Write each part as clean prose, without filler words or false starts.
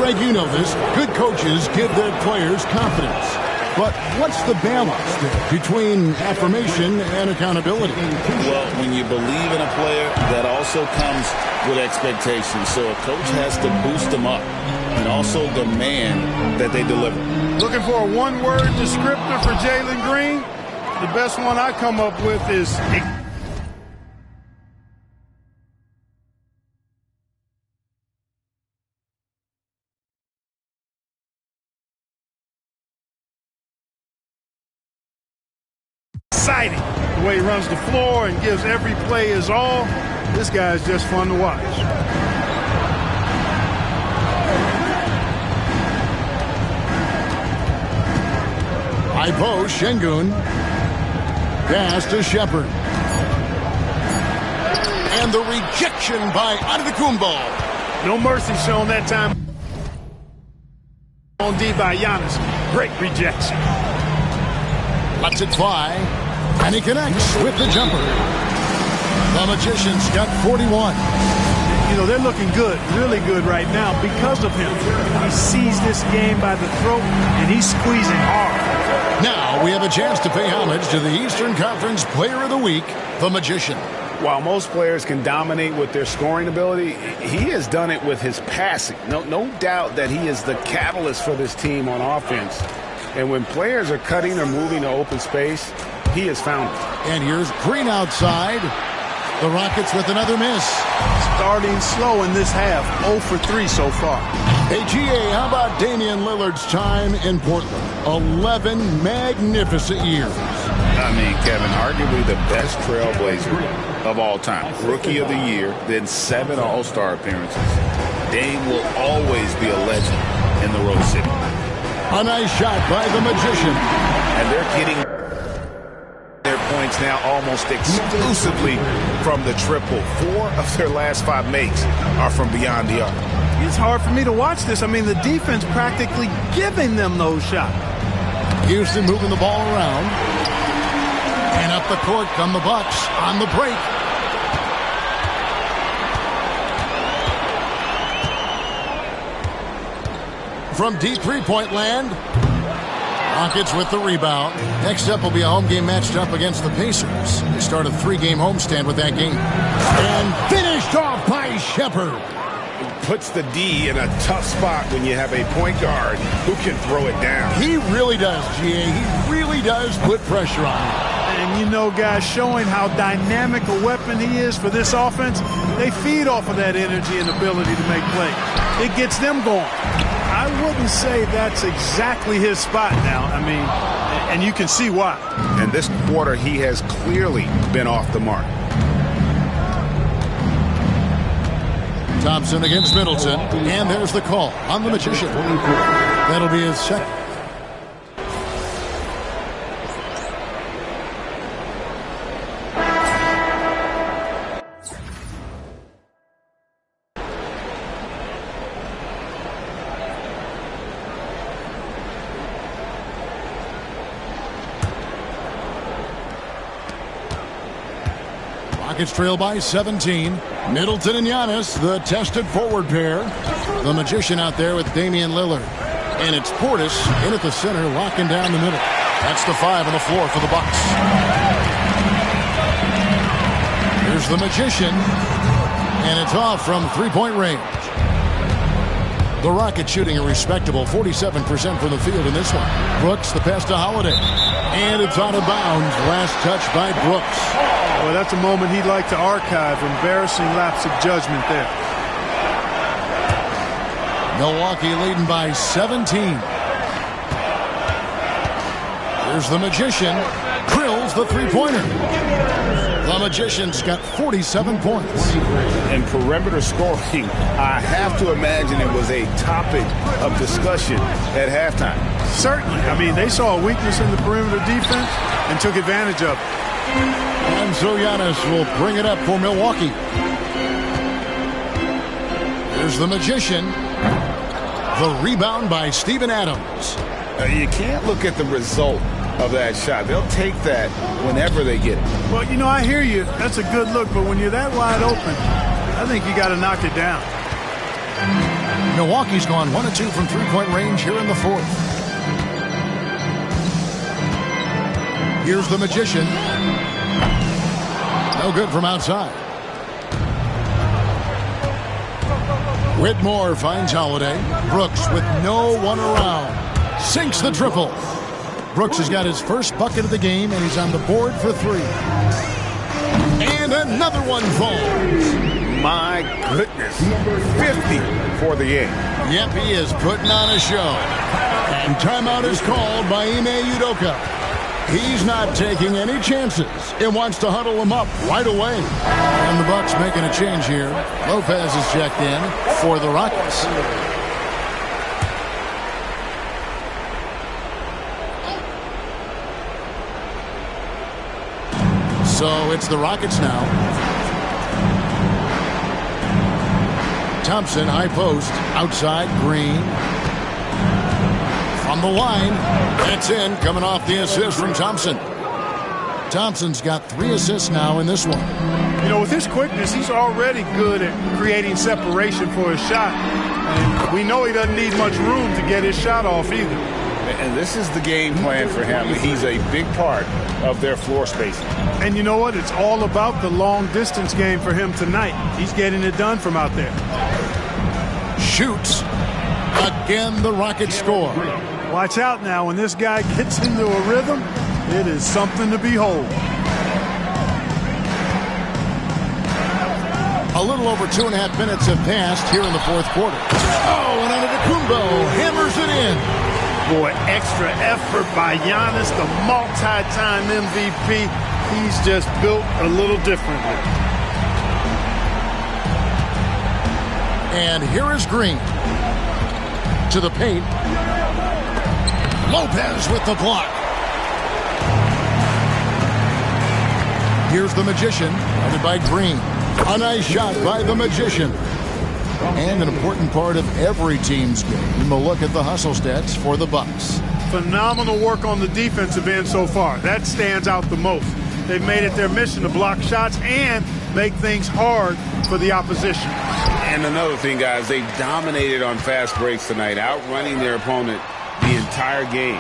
Greg, you know this. Good coaches give their players confidence. But what's the balance between affirmation and accountability? Well, when you believe in a player, that also comes with expectations. So a coach has to boost them up and also demand that they deliver. Looking for a one-word descriptor for Jalen Green? The best one I come up with is exciting. The way he runs the floor and gives every play his all. This guy is just fun to watch. High post, Şengün. Pass to Shepard. And the rejection by Antetokounmpo. No mercy shown that time. On D by Giannis. Great rejection. Lets it fly. And he connects with the jumper. The Magician's got 41. You know, they're looking good, really good right now because of him. He sees this game by the throat, and he's squeezing hard. Now we have a chance to pay homage to the Eastern Conference Player of the Week, the Magician. While most players can dominate with their scoring ability, he has done it with his passing. No doubt that he is the catalyst for this team on offense. And when players are cutting or moving to open space, he has found it. And here's Green outside. The Rockets with another miss. Starting slow in this half, 0 for 3 so far. Hey, GA, how about Damian Lillard's time in Portland? 11 magnificent years. I mean, Kevin, arguably the best trailblazer of all time. Rookie of the Year, then 7 All-Star appearances. Dame will always be a legend in the Rose City. A nice shot by the Magician. And they're getting their points now almost exclusively from the triple. 4 of their last 5 makes are from beyond the arc. It's hard for me to watch this. I mean, the defense practically giving them those shots. Houston moving the ball around. And up the court come the Bucks on the break. From deep three-point land, Rockets with the rebound. Next up will be a home game matched up against the Pacers. They start a 3-game homestand with that game. And finished off by Shepard. Puts the D in a tough spot when you have a point guard who can throw it down. He really does, GA. He really does put pressure on him. And you know, guys, showing how dynamic a weapon he is for this offense, they feed off of that energy and ability to make plays. It gets them going. I wouldn't say that's exactly his spot now. I mean, and you can see why. And this quarter, he has clearly been off the mark. Thompson against Middleton. And there's the call on the Magician. That'll be his second. Rockets trail by 17. Middleton and Giannis, the tested forward pair. The Magician out there with Damian Lillard. And it's Portis in at the center, locking down the middle. That's the 5 on the floor for the Bucks. Here's the Magician. And it's off from three-point range. The Rockets shooting a respectable 47% from the field in this one. Brooks, the pass to Holiday. And it's out of bounds. Last touch by Brooks. Well, that's a moment he'd like to archive. Embarrassing lapse of judgment there. Milwaukee leading by 17. Here's the Magician. Drills the three-pointer. The Magician's got 47 points. And perimeter scoring, I have to imagine it was a topic of discussion at halftime. Certainly. I mean, they saw a weakness in the perimeter defense and took advantage of it. And so Giannis will bring it up for Milwaukee. Here's the Magician. The rebound by Steven Adams. You can't look at the result of that shot. They'll take that whenever they get it. Well, you know, I hear you. That's a good look, but when you're that wide open, I think you got to knock it down. Milwaukee's gone 1 of 2 from three-point range here in the fourth. Here's the Magician. No good from outside. Whitmore finds Holiday. Brooks with no one around. Sinks the triple. Brooks has got his first bucket of the game, and he's on the board for 3. And another one falls. My goodness. 50 for the game. Yep, he is putting on a show. And timeout is called by Ime Udoka. He's not taking any chances. It wants to huddle him up right away. And the Bucks making a change here. Lopez is checked in for the Rockets. So it's the Rockets now. Thompson, high post, outside, Green. From the line, that's in, coming off the assist from Thompson. Thompson's got 3 assists now in this one. You know, with his quickness, he's already good at creating separation for his shot. And we know he doesn't need much room to get his shot off either. And this is the game plan for him. He's a big part of their floor spacing. And you know what? It's all about the long-distance game for him tonight. He's getting it done from out there. Shoots. Again, the Rockets score. Watch out now. When this guy gets into a rhythm, it is something to behold. A little over 2.5 minutes have passed here in the fourth quarter. Oh, and Antetokounmpo hammers it in. Boy, extra effort by Giannis, the multi-time MVP. He's just built a little differently. And here is Green. To the paint. Lopez with the block. Here's the Magician, guarded by Green. A nice shot by the Magician. And an important part of every team's game, a look at the hustle stats for the Bucks. Phenomenal work on the defensive end so far. That stands out the most. They've made it their mission to block shots and make things hard for the opposition. And another thing, guys, they've dominated on fast breaks tonight, outrunning their opponent the entire game.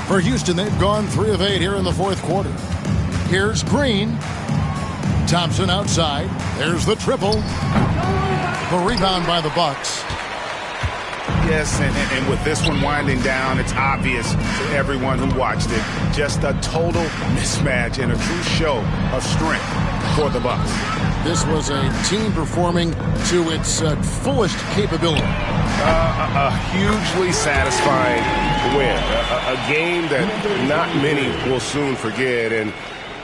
For Houston, they've gone 3 of 8 here in the fourth quarter. Here's Green. Thompson outside. There's the triple. The rebound by the Bucks. Yes, and with this one winding down, it's obvious to everyone who watched it. Just a total mismatch and a true show of strength for the Bucks. This was a team performing to its fullest capability. A hugely satisfying win. A game that not many will soon forget. And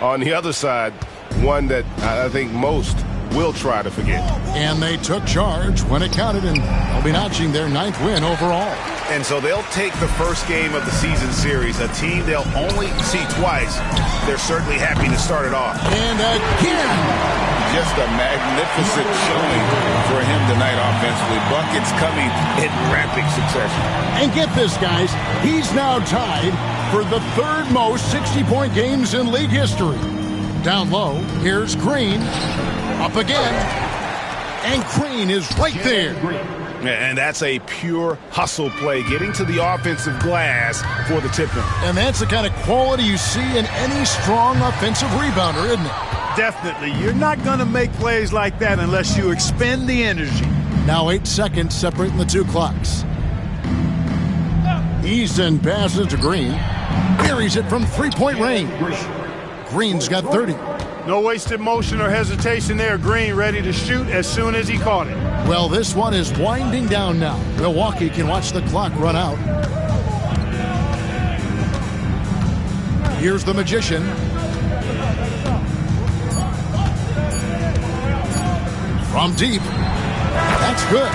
on the other side, one that I think most will try to forget. And they took charge when it counted, and they'll be notching their 9th win overall. And so they'll take the first game of the season series, a team they'll only see twice. They're certainly happy to start it off. And again, just a magnificent showing for him tonight offensively. Buckets coming in rapid succession. and get this, guys, he's now tied for the 3rd most 60-point games in league history. Down low, here's Green. Up again. And Green is right there. And that's a pure hustle play, getting to the offensive glass for the tip-in. And that's the kind of quality you see in any strong offensive rebounder, isn't it? Definitely. You're not going to make plays like that unless you expend the energy. Now 8 seconds separating the two clocks. Easton passes to Green. Buries it from three-point range. Green's got 30. No wasted motion or hesitation there. Green ready to shoot as soon as he caught it. Well, this one is winding down now. Milwaukee can watch the clock run out. Here's the Magician. From deep. That's good.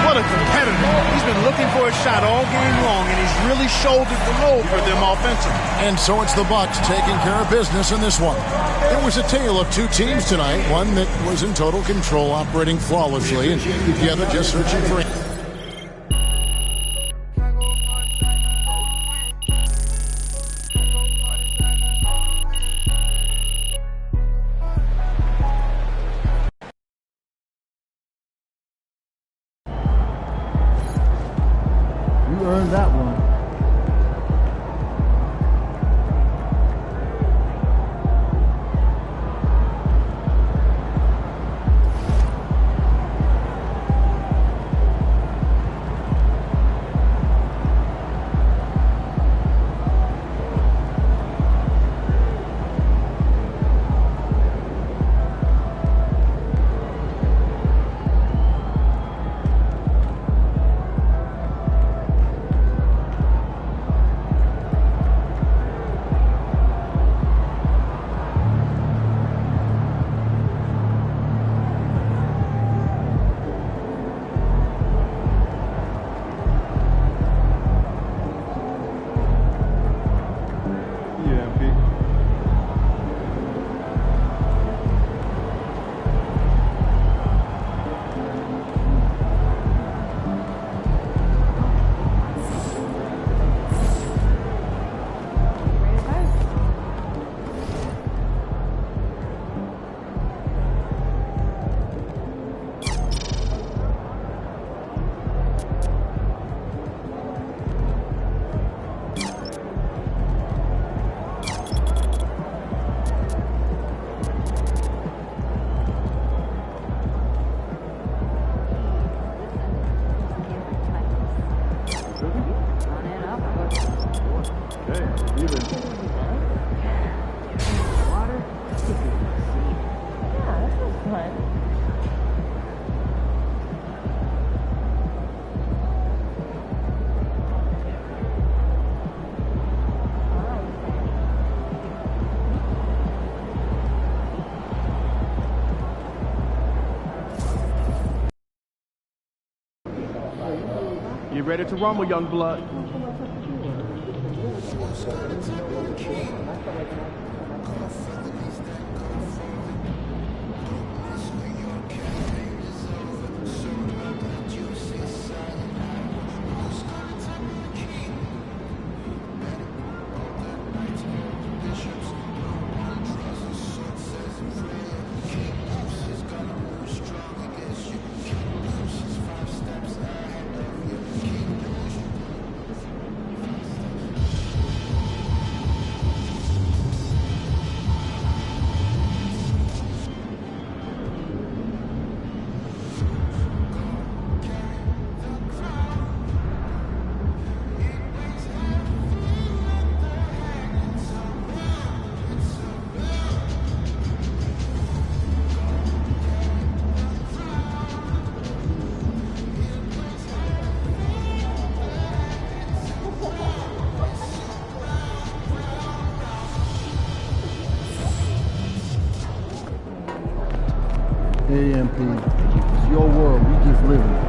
What a competitor. He's been looking for a shot all game long, and he's really shouldered the load for them offensively. And so it's the Bucks taking care of business in this one. It was a tale of two teams tonight, one that was in total control, operating flawlessly, and the other just searching for You ready to rumble, young blood? AMP, it's your world, we just live in it.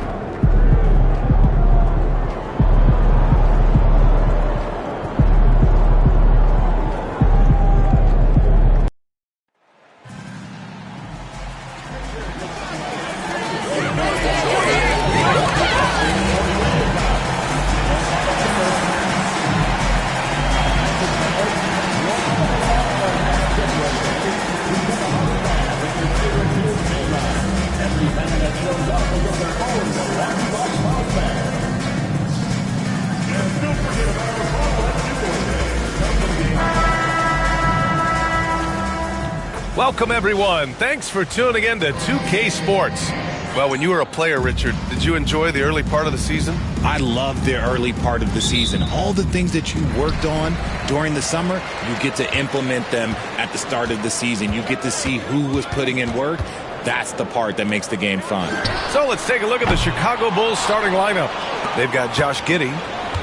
Welcome, everyone. Thanks for tuning in to 2K Sports. Well, when you were a player, Richard, did you enjoy the early part of the season? I loved the early part of the season. All the things that you worked on during the summer, you get to implement them at the start of the season. You get to see who was putting in work. That's the part that makes the game fun. So let's take a look at the Chicago Bulls starting lineup. They've got Josh Giddey.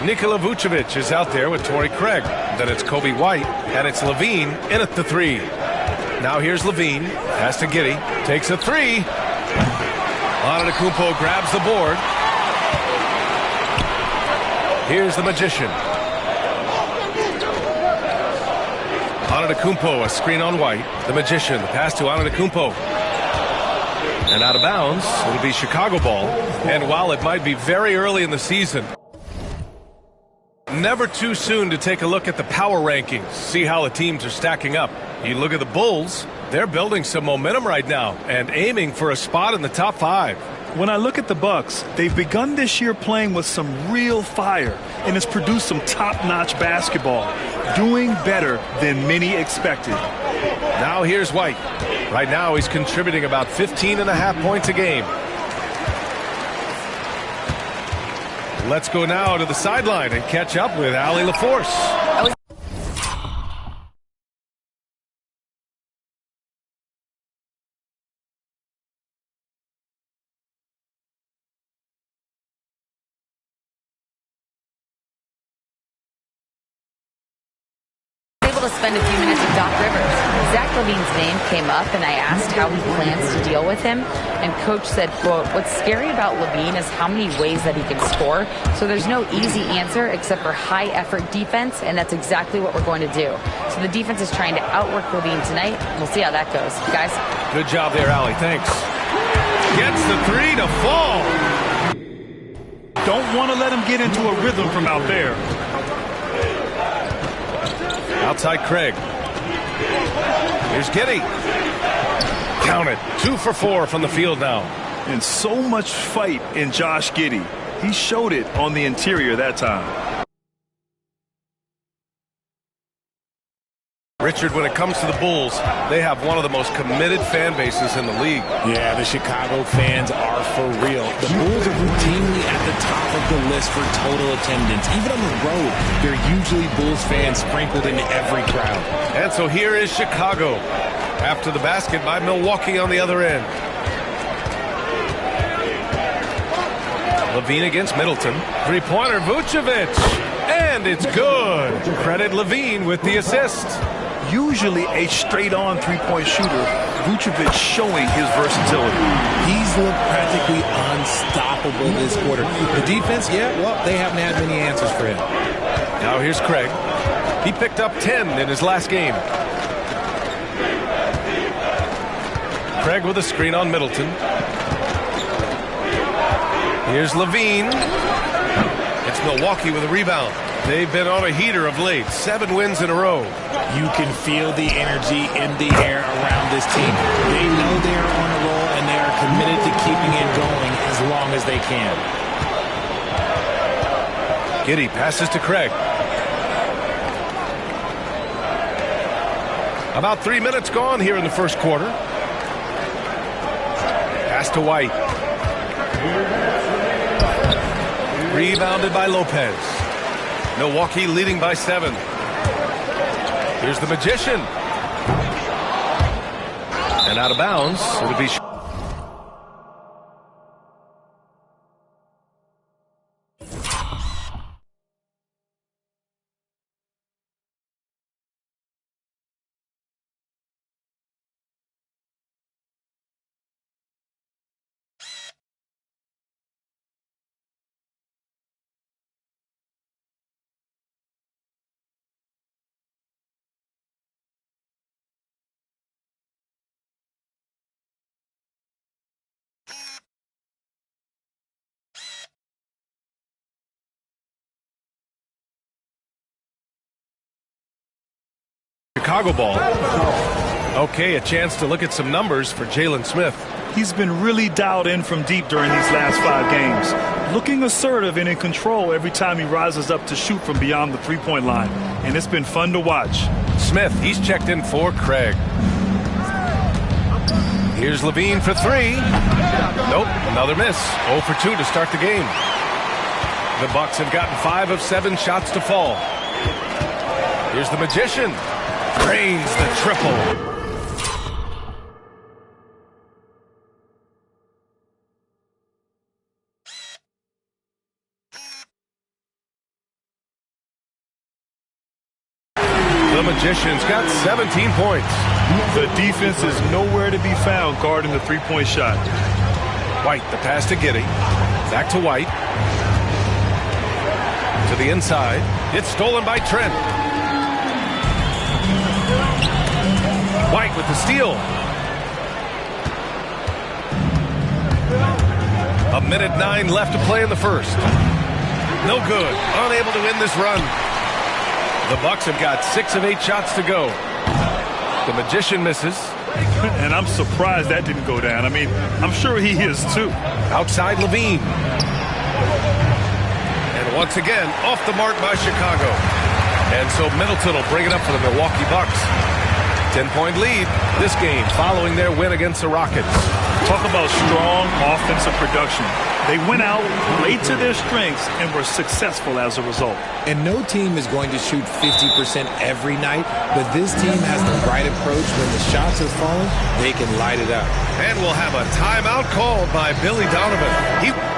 Nikola Vucevic is out there with Torrey Craig. Then it's Kobe White, and it's Levine in at the 3. Now here's Levine, pass to Giddey, takes a 3. Antetokounmpo grabs the board. Here's the Magician. Antetokounmpo, a screen on White. The Magician, the pass to Antetokounmpo. And out of bounds, it'll be Chicago ball. And while it might be very early in the season, never too soon to take a look at the power rankings, see how the teams are stacking up. You look at the Bulls, they're building some momentum right now and aiming for a spot in the top 5. When I look at the Bucks, they've begun this year playing with some real fire, and it's produced some top-notch basketball, doing better than many expected. Now here's White. Right now he's contributing about 15.5 points a game. Let's go now to the sideline and catch up with Allie LaForce. To spend a few minutes with Doc Rivers. Zach LaVine's name came up, and I asked how he plans to deal with him. And Coach said, quote, "What's scary about LaVine is how many ways that he can score. So there's no easy answer except for high-effort defense, and that's exactly what we're going to do." So the defense is trying to outwork LaVine tonight. We'll see how that goes. Guys? Good job there, Allie. Thanks. Gets the 3 to fall. Don't want to let him get into a rhythm from out there. Outside Craig. Here's Giddey. Count it. 2 for 4 from the field now. And so much fight in Josh Giddey. He showed it on the interior that time. Richard, when it comes to the Bulls, they have one of the most committed fan bases in the league. Yeah, the Chicago fans are for real. The Bulls are routinely at the top of the list for total attendance. Even on the road, there are usually Bulls fans sprinkled into every crowd. And so here is Chicago after the basket by Milwaukee on the other end. Levine against Middleton. Three-pointer, Vucevic. And it's good. Credit Levine with the assist. Usually a straight-on three-point shooter, Vucevic showing his versatility. He's looked practically unstoppable this quarter. The defense, yeah, well, they haven't had many answers for him. Now here's Craig. He picked up 10 in his last game. Craig with a screen on Middleton. Here's Levine. It's Milwaukee with a rebound. They've been on a heater of late. 7 wins in a row. You can feel the energy in the air around this team. They know they are on a roll, and they are committed to keeping it going as long as they can. Giddey passes to Craig. About 3 minutes gone here in the first quarter. Pass to White. Rebounded by Lopez. Milwaukee leading by 7. Here's the Magician. And out of bounds. It'll be... Chicago ball. Okay, a chance to look at some numbers for Jalen Smith. He's been really dialed in from deep during these last 5 games. Looking assertive and in control every time he rises up to shoot from beyond the three-point line. And it's been fun to watch. Smith, he's checked in for Craig. Here's Levine for 3. Nope, another miss. 0 for 2 to start the game. The Bucks have gotten 5 of 7 shots to fall. Here's the Magician. Drains the triple. The Magician's got 17 points. The defense is nowhere to be found guarding the three-point shot. White, the pass to Giddey. Back to White. To the inside. It's stolen by Trent. White with the steal. A minute 9 left to play in the first. No good. Unable to win this run. The Bucks have got 6 of 8 shots to go. The Magician misses. And I'm surprised that didn't go down. I mean, I'm sure he is too. Outside Levine. And once again, off the mark by Chicago. And so Middleton will bring it up for the Milwaukee Bucks. 10-point lead this game following their win against the Rockets. Talk about strong offensive production. They went out, played to their strengths, and were successful as a result. And no team is going to shoot 50% every night, but this team has the right approach. When the shots are falling, they can light it up. And we'll have a timeout called by Billy Donovan.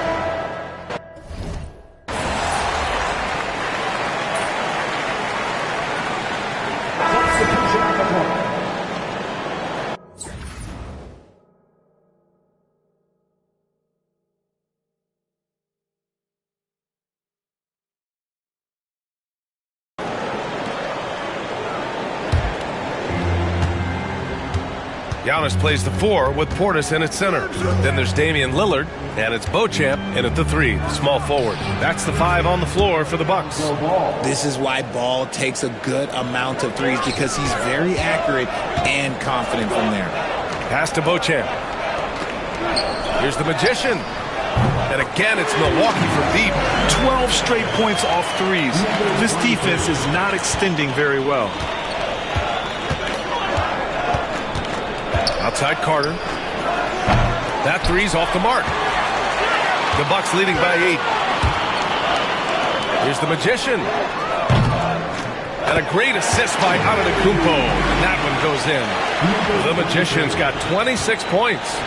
Giannis plays the 4 with Portis in at center. Then there's Damian Lillard, and it's Beauchamp in at the 3, the small forward. That's the 5 on the floor for the Bucks. This is why Ball takes a good amount of threes, because he's very accurate and confident from there. Pass to Beauchamp. Here's the Magician. And again, it's Milwaukee from deep. 12 straight points off threes. This defense is not extending very well. Outside Carter. That three's off the mark. The Bucks leading by 8. Here's the Magician. And a great assist by Antetokounmpo. And that one goes in. The Magician's got 26 points.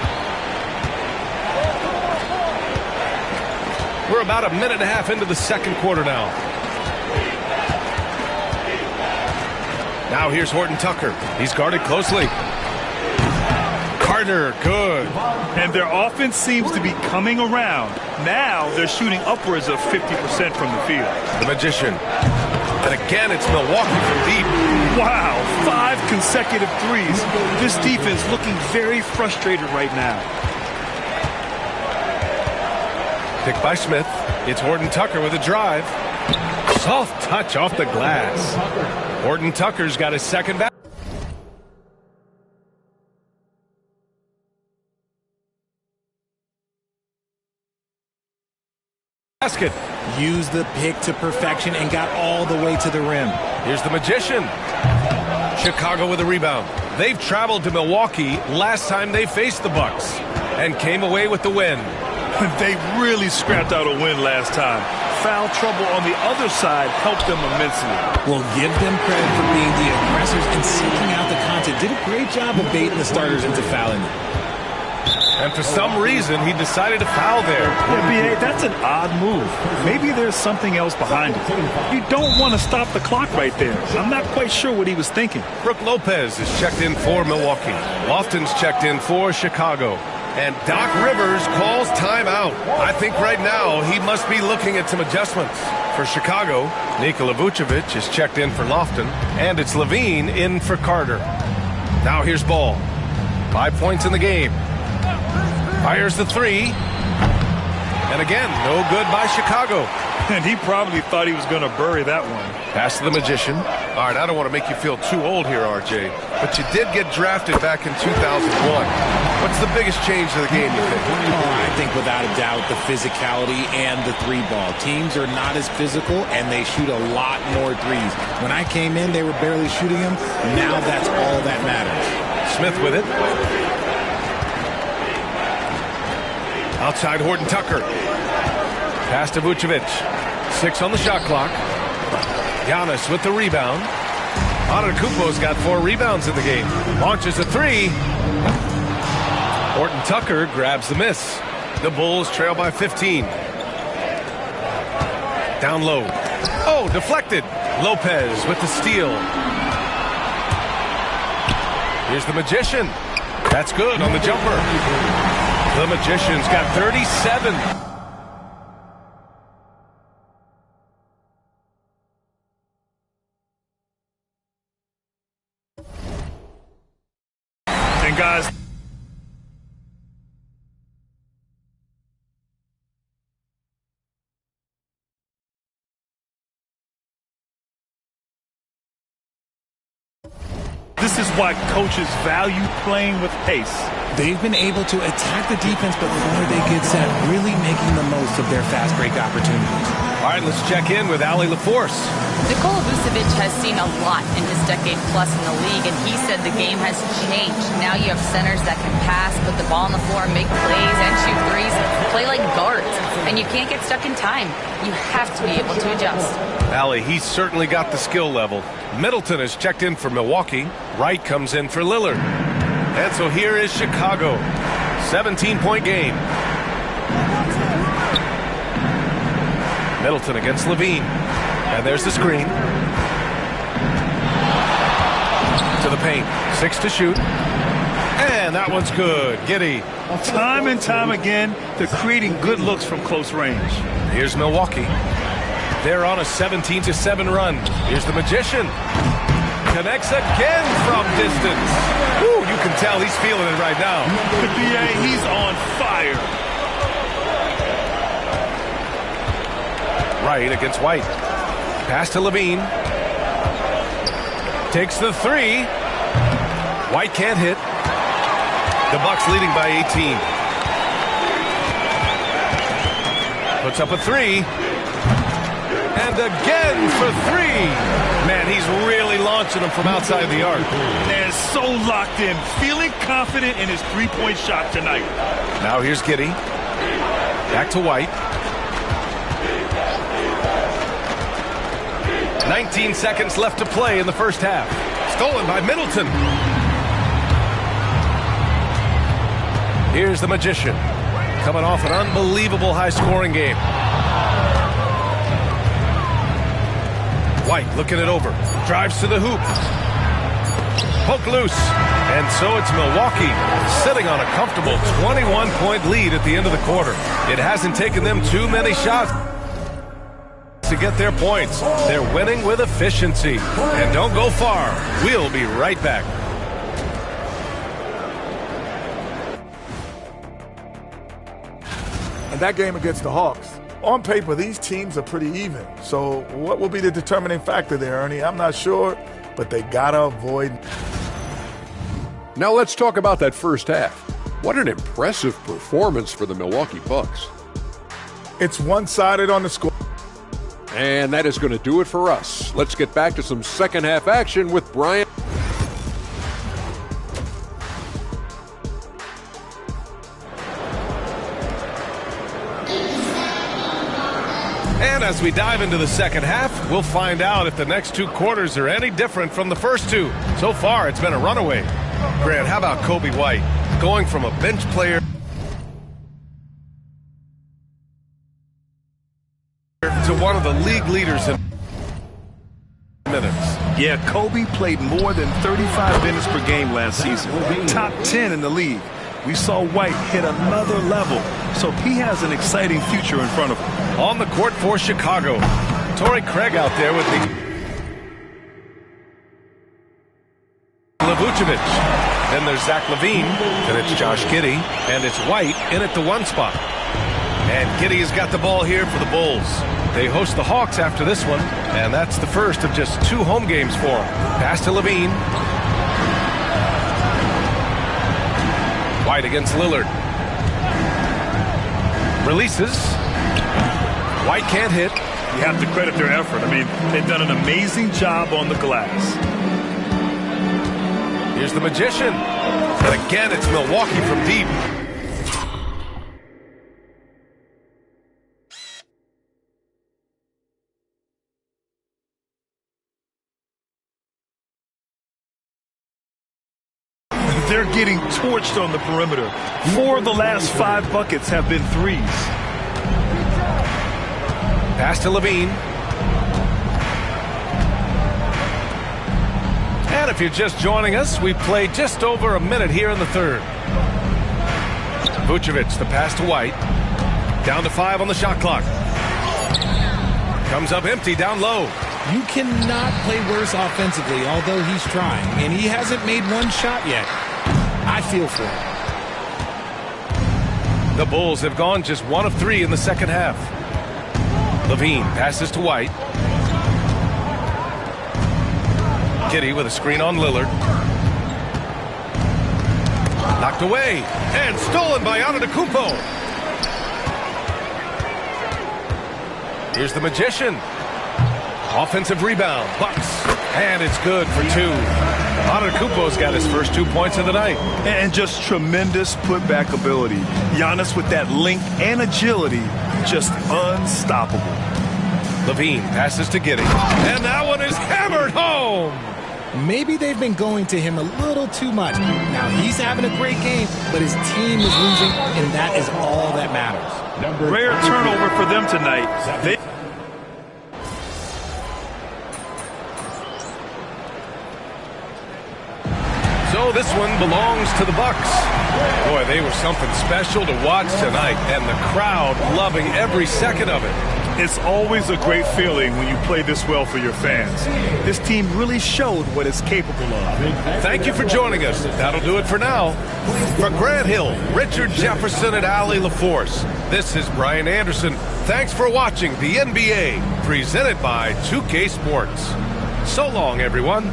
We're about a minute and a half into the second quarter now. Now here's Horton Tucker. He's guarded closely. Carter, good. And their offense seems to be coming around. Now they're shooting upwards of 50% from the field. The Magician. And again, it's Milwaukee from deep. Wow, 5 consecutive threes. This defense looking very frustrated right now. Picked by Smith. It's Horton Tucker with a drive. Soft touch off the glass. Horton Tucker's got his second back. Basket. Used the pick to perfection and got all the way to the rim. Here's the Magician. Chicago with a rebound. They've traveled to Milwaukee last time they faced the Bucks and came away with the win. They really scrapped out a win last time. Foul trouble on the other side helped them immensely. We'll give them credit for being the aggressors and seeking out the content. Did a great job of baiting the starters into fouling them. And for some reason, he decided to foul there. Yeah, B.A., that's an odd move. Maybe there's something else behind it. You don't want to stop the clock right there. I'm not quite sure what he was thinking. Brook Lopez is checked in for Milwaukee. Lofton's checked in for Chicago. And Doc Rivers calls timeout. I think right now he must be looking at some adjustments. For Chicago, Nikola Vucevic is checked in for Lofton. And it's Levine in for Carter. Now here's Ball. 5 points in the game. Fires the three. And again, no good by Chicago. And he probably thought he was going to bury that one. Pass to the Magician. All right, I don't want to make you feel too old here, RJ, but you did get drafted back in 2001. What's the biggest change to the game, you think? Oh, I think without a doubt the physicality and the three ball. Teams are not as physical, and they shoot a lot more threes. When I came in, they were barely shooting them. Now that's all that matters. Smith with it. Outside Horton Tucker. Pass to Vucevic. 6 on the shot clock. Giannis with the rebound. Antetokounmpo's got 4 rebounds in the game. Launches a three. Horton Tucker grabs the miss. The Bulls trail by 15. Down low. Oh, deflected. Lopez with the steal. Here's the Magician. That's good on the jumper. The Magician's got 37. And guys, this is why coaches value playing with pace. They've been able to attack the defense before they get set, really making the most of their fast break opportunities. All right, let's check in with Allie LaForce. Nikola Vucevic has seen a lot in his decade plus in the league, and he said the game has changed. Now you have centers that can pass, put the ball on the floor, make plays, and shoot threes, play like guards. And you can't get stuck in time. You have to be able to adjust. Allie, he's certainly got the skill level. Middleton is checked in for Milwaukee. Wright comes in for Lillard. And so here is Chicago. 17-point game. Middleton against Levine. And there's the screen. To the paint. 6 to shoot. And that one's good. Giddey. Time and time again, they're creating good looks from close range. Here's Milwaukee. They're on a 17-7 run. Here's the Magician. Connects again from distance. Woo, you can tell he's feeling it right now. The BA, he's on fire. Wright against White. Pass to Levine. Takes the three. White can't hit. The Bucks leading by 18. Puts up a three. And again for three. Man, he's really long. launching them from outside the arc. And so locked in, feeling confident in his three-point shot tonight. Now here's Giddey. Back to White. 19 seconds left to play in the first half. Stolen by Middleton. Here's the Magician, coming off an unbelievable high-scoring game. White looking it over. Drives to the hoop. Poke loose. And so it's Milwaukee sitting on a comfortable 21-point lead at the end of the quarter. It hasn't taken them too many shots to get their points. They're winning with efficiency. And don't go far. We'll be right back. And that game against the Hawks, on paper, these teams are pretty even. So what will be the determining factor there, Ernie? I'm not sure, but they got to avoid. Now let's talk about that first half. What an impressive performance for the Milwaukee Bucks. It's one-sided on the score. And that is going to do it for us. Let's get back to some second half action with Brian. And as we dive into the second half, we'll find out if the next two quarters are any different from the first two. So far, it's been a runaway. Grant, how about Coby White going from a bench player to one of the league leaders in minutes? Yeah, Coby played more than 35 minutes per game last season. Top 10 in the league. We saw White hit another level, so he has an exciting future in front of him. On the court for Chicago, Torrey Craig out there with the Vucevic. Then there's Zach LaVine. Then it's Josh Giddey. And it's White in at the one spot. And Giddey has got the ball here for the Bulls. They host the Hawks after this one, and that's the first of just 2 home games for them. Pass to LaVine. White against Lillard. Releases. White can't hit. You have to credit their effort. I mean, they've done an amazing job on the glass. Here's the Magician. And again, it's Milwaukee from deep. They're getting torched on the perimeter. 4 of the last 5 buckets have been threes. Pass to LaVine. And if you're just joining us, we've played just over a minute here in the third. Vucevic, the pass to White. Down to 5 on the shot clock. Comes up empty down low. You cannot play worse offensively, although he's trying. And he hasn't made one shot yet. I feel for him. The Bulls have gone just 1 of 3 in the second half. LaVine passes to White. Giddey with a screen on Lillard. Knocked away and stolen by Antetokounmpo. Here's the Magician. Offensive rebound. Bucks. And it's good for 2. Antetokounmpo's got his first 2 points of the night. And just tremendous putback ability. Giannis with that length and agility, just unstoppable. LaVine passes to Giddey. And that one is hammered home. Maybe they've been going to him a little too much. Now, he's having a great game, but his team is losing, and that is all that matters. Rare turnover for them tonight. So this one belongs to the Bucks. Boy, they were something special to watch tonight, and the crowd loving every second of it. It's always a great feeling when you play this well for your fans. This team really showed what it's capable of. Thank you for joining us. That'll do it for now. For Grant Hill, Richard Jefferson, and Allie LaForce, this is Brian Anderson. Thanks for watching the NBA, presented by 2K Sports. So long, everyone.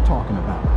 talking about.